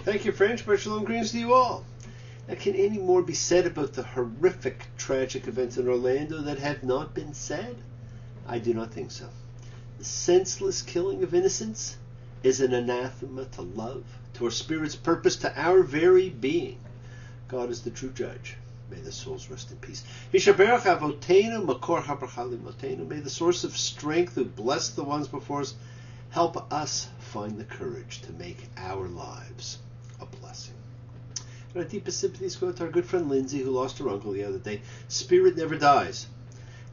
Thank you, French. But shalom greetings to you all. Now, can any more be said about the horrific, tragic events in Orlando that have not been said? I do not think so. The senseless killing of innocents is an anathema to love, to our spirit's purpose, to our very being. God is the true judge. May the souls rest in peace. Yishaberach Avotenu Makor HaBracha Limotenu. May the source of strength who blessed the ones before us help us find the courage to make our lives a blessing. And our deepest sympathies go to our good friend Lindsay, who lost her uncle the other day. Spirit never dies.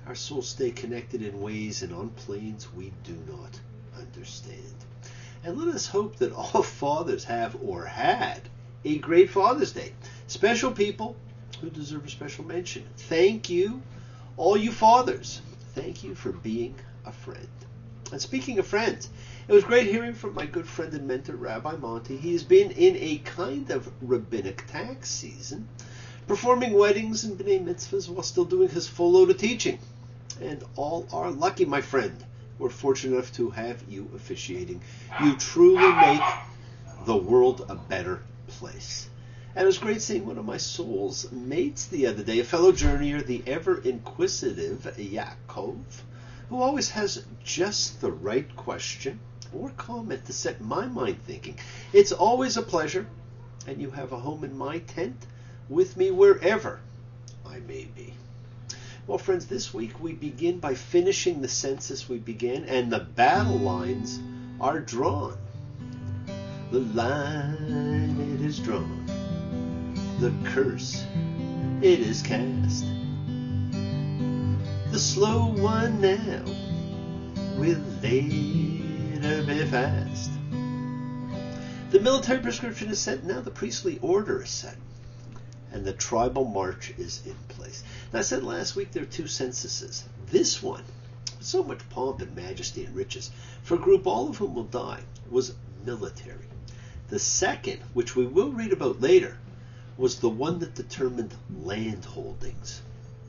Our souls stay connected in ways and on planes we do not understand. And let us hope that all fathers have or had a great Father's Day. Special people who deserve a special mention. Thank you, all you fathers. Thank you for being a friend. And speaking of friends, it was great hearing from my good friend and mentor, Rabbi Monty. He has been in a kind of rabbinic tax season, performing weddings and b'nai mitzvahs while still doing his full load of teaching. And all are lucky, my friend. We're fortunate enough to have you officiating. You truly make the world a better place. And it was great seeing one of my soul's mates the other day, a fellow journeyer, the ever-inquisitive Yaakov, who always has just the right question or comment to set my mind thinking. It's always a pleasure, and you have a home in my tent with me wherever I may be. Well, friends, this week we begin by finishing the census we began, and the battle lines are drawn. The line, it is drawn. The curse, it is cast. The slow one now will later be fast. The military prescription is set, now the priestly order is set, and the tribal march is in place. Now, I said last week there are two censuses. This one, with so much pomp and majesty and riches, for a group all of whom will die, was military. The second, which we will read about later, was the one that determined land holdings,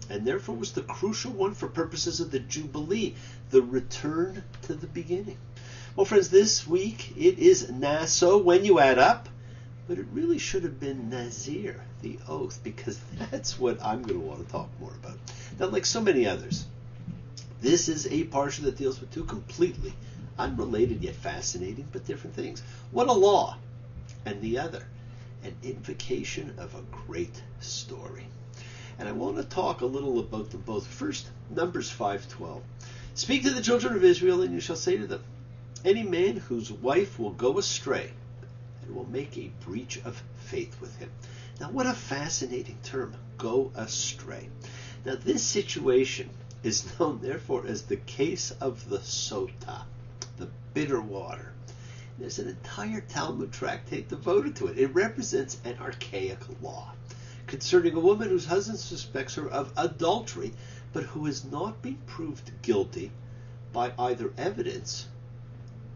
and therefore was the crucial one for purposes of the Jubilee, the return to the beginning. Well, friends, this week it is Naso when you add up, but it really should have been Nazir, the oath, because that's what I'm going to want to talk more about. Now, like so many others, this is a parsha that deals with two completely unrelated yet fascinating but different things. One a law, and the other an invocation of a great story. And I want to talk a little about them both. First, Numbers 5:12. Speak to the children of Israel, and you shall say to them, any man whose wife will go astray and will make a breach of faith with him. Now, what a fascinating term, go astray. Now, this situation is known, therefore, as the case of the sota, the bitter water. There's an entire Talmud tractate devoted to it. It represents an archaic law concerning a woman whose husband suspects her of adultery, but who has not been proved guilty by either evidence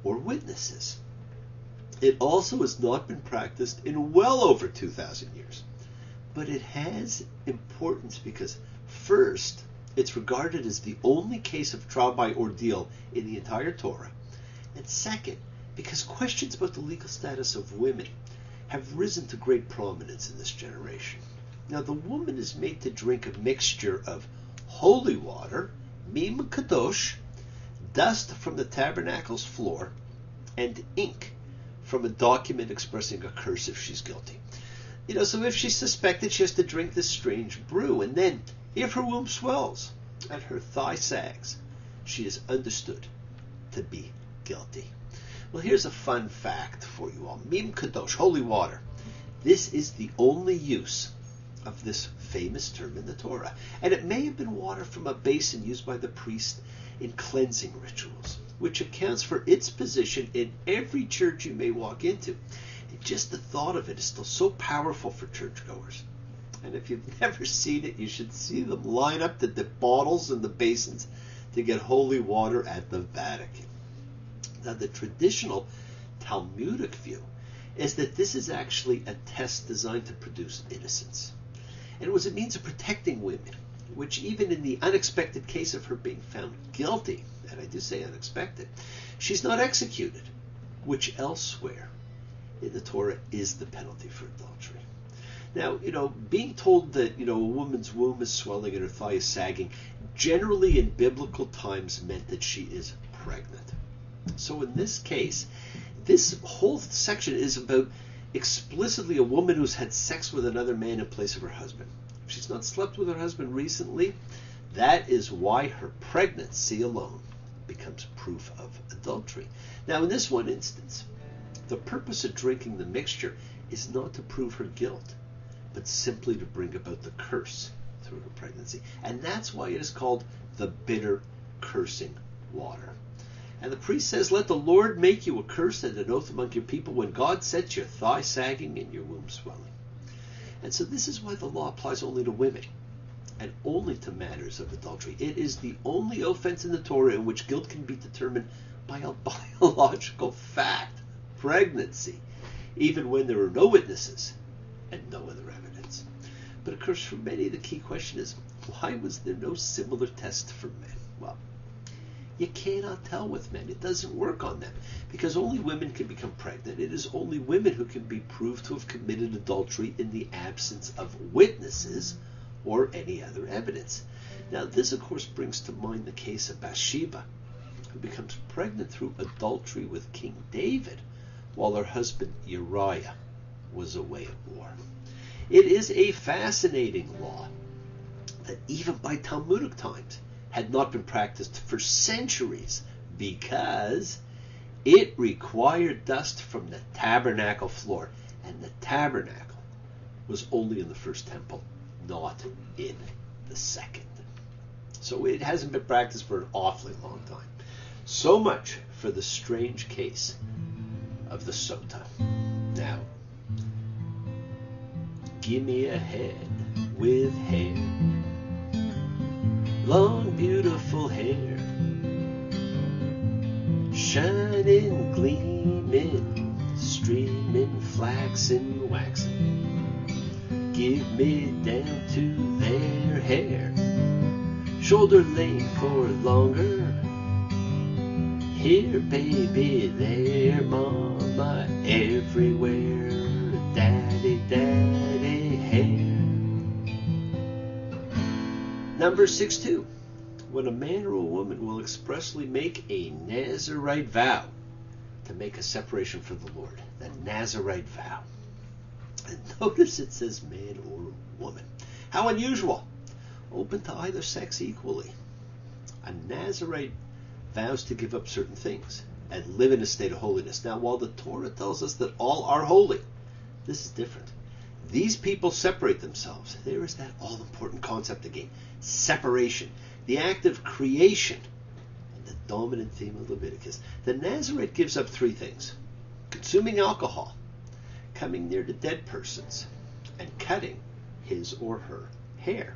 or witnesses. It also has not been practiced in well over 2,000 years. But it has importance because, first, it's regarded as the only case of trial by ordeal in the entire Torah. And second, because questions about the legal status of women have risen to great prominence in this generation. Now, the woman is made to drink a mixture of holy water, mim kadosh, dust from the tabernacle's floor, and ink from a document expressing a curse if she's guilty. So if she's suspected, she has to drink this strange brew, and then, if her womb swells and her thigh sags, she is understood to be guilty. Well, here's a fun fact for you all. Mim kadosh, holy water. This is the only use of this famous term in the Torah. And it may have been water from a basin used by the priest in cleansing rituals, which accounts for its position in every church you may walk into. And just the thought of it is still so powerful for churchgoers. And if you've never seen it, you should see them line up the bottles and the basins to get holy water at the Vatican. Now, the traditional Talmudic view is that this is actually a test designed to produce innocence. And it was a means of protecting women, which even in the unexpected case of her being found guilty, and I do say unexpected, she's not executed, which elsewhere in the Torah is the penalty for adultery. Now, being told that, a woman's womb is swelling and her thigh is sagging, generally in biblical times meant that she is pregnant. So in this case, this whole section is about explicitly a woman who's had sex with another man in place of her husband. If she's not slept with her husband recently, that is why her pregnancy alone becomes proof of adultery. Now, in this one instance, the purpose of drinking the mixture is not to prove her guilt, but simply to bring about the curse through her pregnancy. And that's why it is called the bitter cursing water. And the priest says, let the Lord make you a curse and an oath among your people when God sets your thigh sagging and your womb swelling. And so this is why the law applies only to women and only to matters of adultery. It is the only offense in the Torah in which guilt can be determined by a biological fact, pregnancy, even when there are no witnesses and no other evidence. But of course, for many, the key question is, why was there no similar test for men? Well, you cannot tell with men. It doesn't work on them, because only women can become pregnant. It is only women who can be proved to have committed adultery in the absence of witnesses or any other evidence. Now, this, of course, brings to mind the case of Bathsheba, who becomes pregnant through adultery with King David, while her husband Uriah was away at war. It is a fascinating law that even by Talmudic times had not been practiced for centuries, because it required dust from the tabernacle floor, and the tabernacle was only in the first temple, not in the second. So it hasn't been practiced for an awfully long time. So much for the strange case of the Sota. Now, give me a head with hair, long beautiful hair, shining, gleaming, streaming, flaxen, waxen. Give me down to their hair, shoulder length or longer. Here, baby, there, mama, everywhere. Daddy, daddy, hair. Number 6.2. When a man or a woman will expressly make a Nazirite vow to make a separation for the Lord. The Nazirite vow. And notice it says man or woman. How unusual. Open to either sex equally. A Nazirite vows to give up certain things and live in a state of holiness. Now, while the Torah tells us that all are holy, this is different. These people separate themselves. There is that all-important concept again. Separation. The act of creation. And the dominant theme of Leviticus. The Nazirite gives up 3 things. Consuming alcohol, coming near to dead persons, and cutting his or her hair.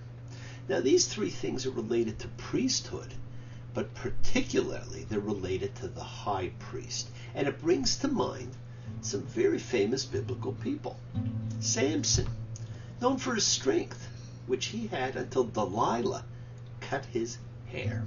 Now, these 3 things are related to priesthood, but particularly they're related to the high priest. And it brings to mind some very famous biblical people. Samson, known for his strength, which he had until Delilah cut his hair.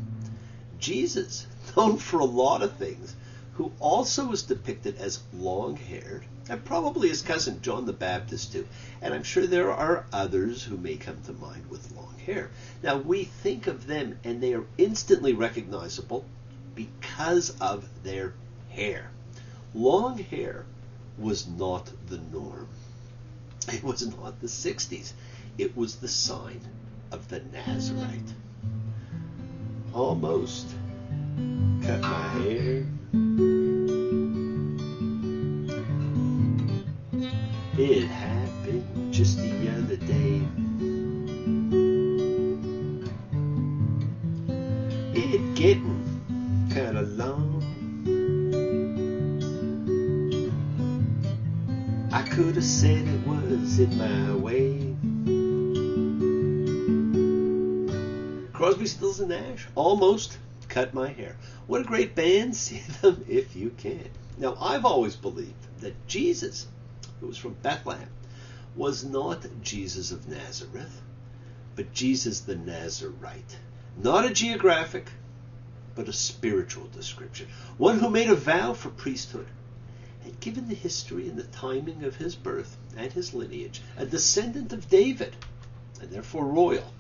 Jesus, known for a lot of things, who also is depicted as long-haired, and probably his cousin John the Baptist too. And I'm sure there are others who may come to mind with long hair. Now, we think of them and they are instantly recognizable because of their hair. Long hair was not the norm. It was not the 60s. It was the sign of the Nazirite. Almost cut my hair. It happened just the other day. It getting kinda long. I could have said it was in my way. Crosby, Stills and Nash, almost cut my hair. What a great band. See them if you can. Now, I've always believed that Jesus, who was from Bethlehem, was not Jesus of Nazareth, but Jesus the Nazirite. Not a geographic, but a spiritual description. One who made a vow for priesthood. And given the history and the timing of his birth and his lineage, a descendant of David, and therefore royal,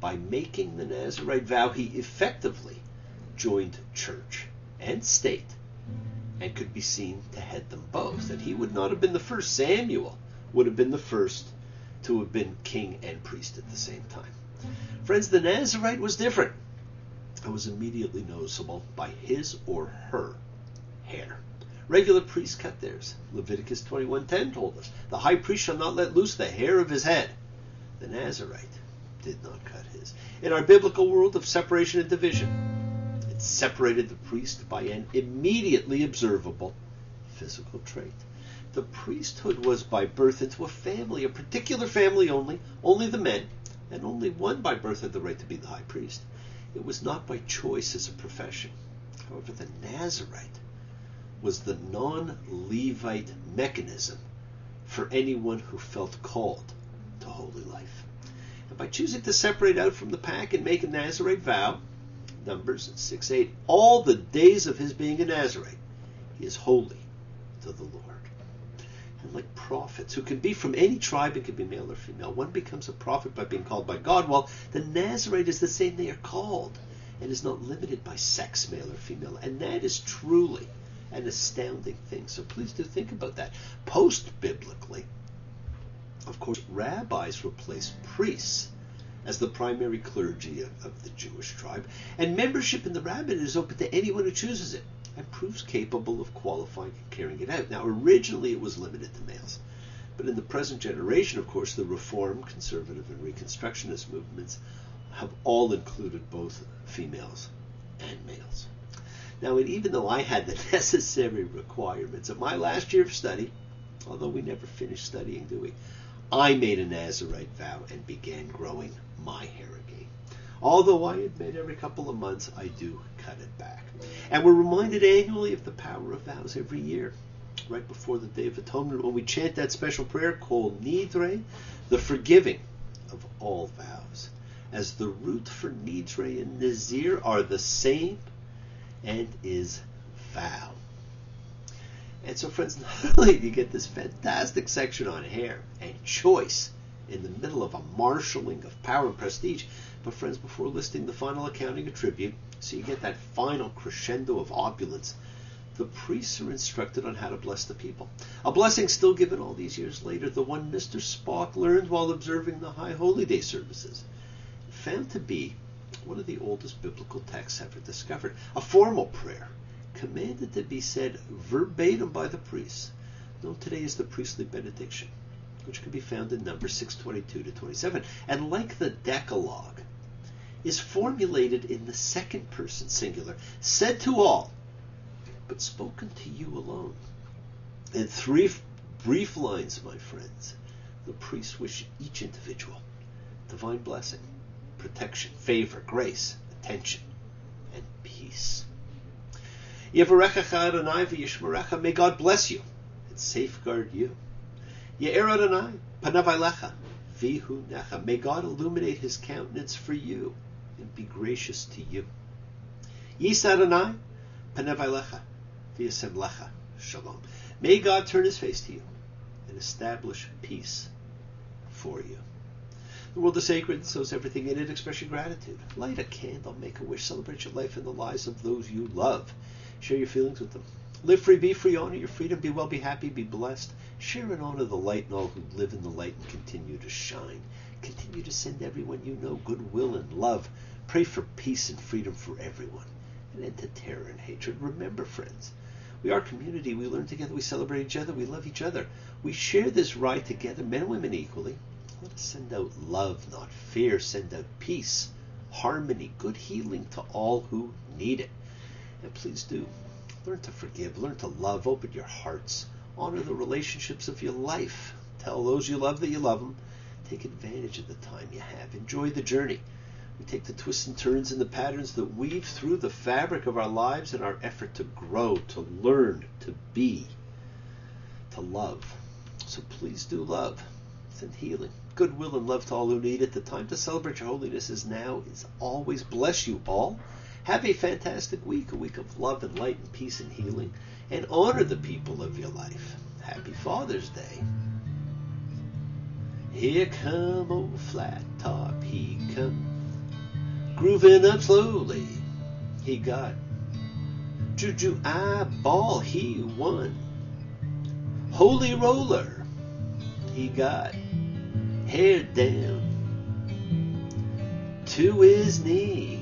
by making the Nazirite vow, he effectively joined church and state and could be seen to head them both. And he would not have been the first. Samuel would have been the first to have been king and priest at the same time. Friends, the Nazirite was different. It was immediately noticeable by his or her hair. Regular priests cut theirs. Leviticus 21:10 told us, the high priest shall not let loose the hair of his head. The Nazirite did not cut his. In our biblical world of separation and division, it separated the priest by an immediately observable physical trait. The priesthood was by birth into a family, a particular family only the men, and only one by birth had the right to be the high priest. It was not by choice as a profession. However, the Nazirite was the non-Levite mechanism for anyone who felt called to holy life. And by choosing to separate out from the pack and make a Nazirite vow, Numbers 6:8, all the days of his being a Nazirite, he is holy to the Lord. And like prophets, who can be from any tribe and can be male or female, one becomes a prophet by being called by God, while the Nazirite is the same. They are called and is not limited by sex, male or female. And that is truly an astounding thing. So please do think about that. Post-biblically, of course, rabbis replaced priests as the primary clergy of the Jewish tribe, and membership in the rabbinate is open to anyone who chooses it and proves capable of qualifying and carrying it out. Now, originally it was limited to males, but in the present generation, of course, the Reform, Conservative, and Reconstructionist movements have all included both females and males. Now, and even though I had the necessary requirements of my last year of study, although we never finished studying, do we? I made a Nazirite vow and began growing my hair again. Although I admit every couple of months I do cut it back. And we're reminded annually of the power of vows every year, right before the Day of Atonement, when we chant that special prayer, Kol Nidre, the forgiving of all vows, as the root for Nidre and Nazir are the same and is vow. And so, friends, not only do you get this fantastic section on hair and choice in the middle of a marshalling of power and prestige, but friends, before listing the final accounting of tribute, so you get that final crescendo of opulence, the priests are instructed on how to bless the people. A blessing still given all these years later, the one Mr. Spock learned while observing the High Holy Day services, found to be one of the oldest biblical texts ever discovered. A formal prayer, commanded to be said verbatim by the priests, known today as the priestly benediction, which can be found in Numbers 6:22-27, and like the Decalogue, is formulated in the second person singular, said to all, but spoken to you alone. In 3 brief lines, my friends, the priests wish each individual divine blessing, protection, favor, grace, attention, and peace. Yevarechecha Adonai v'yishmerecha, may God bless you and safeguard you. Ye'er Adonai panav elecha v'yihunecha, may God illuminate his countenance for you and be gracious to you. Yis Adonai panav elecha v'yasem lecha shalom, may God turn his face to you and establish peace for you. The world is sacred, so is everything in it. Express your gratitude. Light a candle, make a wish, celebrate your life and the lives of those you love. Share your feelings with them. Live free, be free, honor your freedom, be well, be happy, be blessed. Share and honor the light and all who live in the light and continue to shine. Continue to send everyone you know goodwill and love. Pray for peace and freedom for everyone, and end to terror and hatred. Remember, friends, we are community. We learn together, we celebrate each other, we love each other. We share this ride together, men and women equally. Let us send out love, not fear. Send out peace, harmony, good healing to all who need it. And please do learn to forgive, learn to love, open your hearts, honor the relationships of your life. Tell those you love that you love them. Take advantage of the time you have. Enjoy the journey. We take the twists and turns and the patterns that weave through the fabric of our lives in our effort to grow, to learn, to be, to love. So please do love. Send healing, goodwill, and love to all who need it. The time to celebrate your holiness is now, is always. Bless you all. Have a fantastic week, a week of love and light and peace and healing, and honor the people of your life. Happy Father's Day. Here come old Flat Top, he come, grooving up slowly. He got Juju Eyeball, he won. Holy Roller, he got hair down to his knee.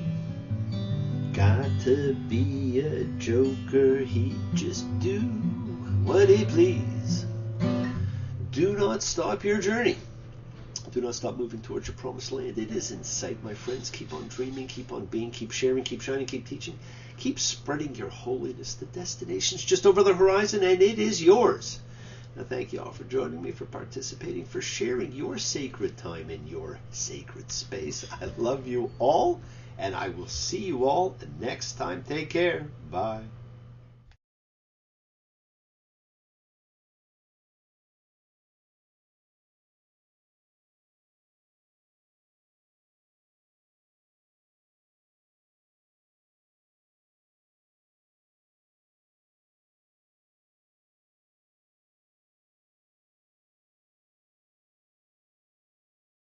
Got to be a joker, he just do what he please. Do not stop your journey. Do not stop moving towards your promised land. It is in sight, my friends. Keep on dreaming, keep on being, keep sharing, keep shining, keep teaching. Keep spreading your holiness. The destination's just over the horizon, and it is yours. Now, thank you all for joining me, for participating, for sharing your sacred time in your sacred space. I love you all, and I will see you all next time. Take care. Bye.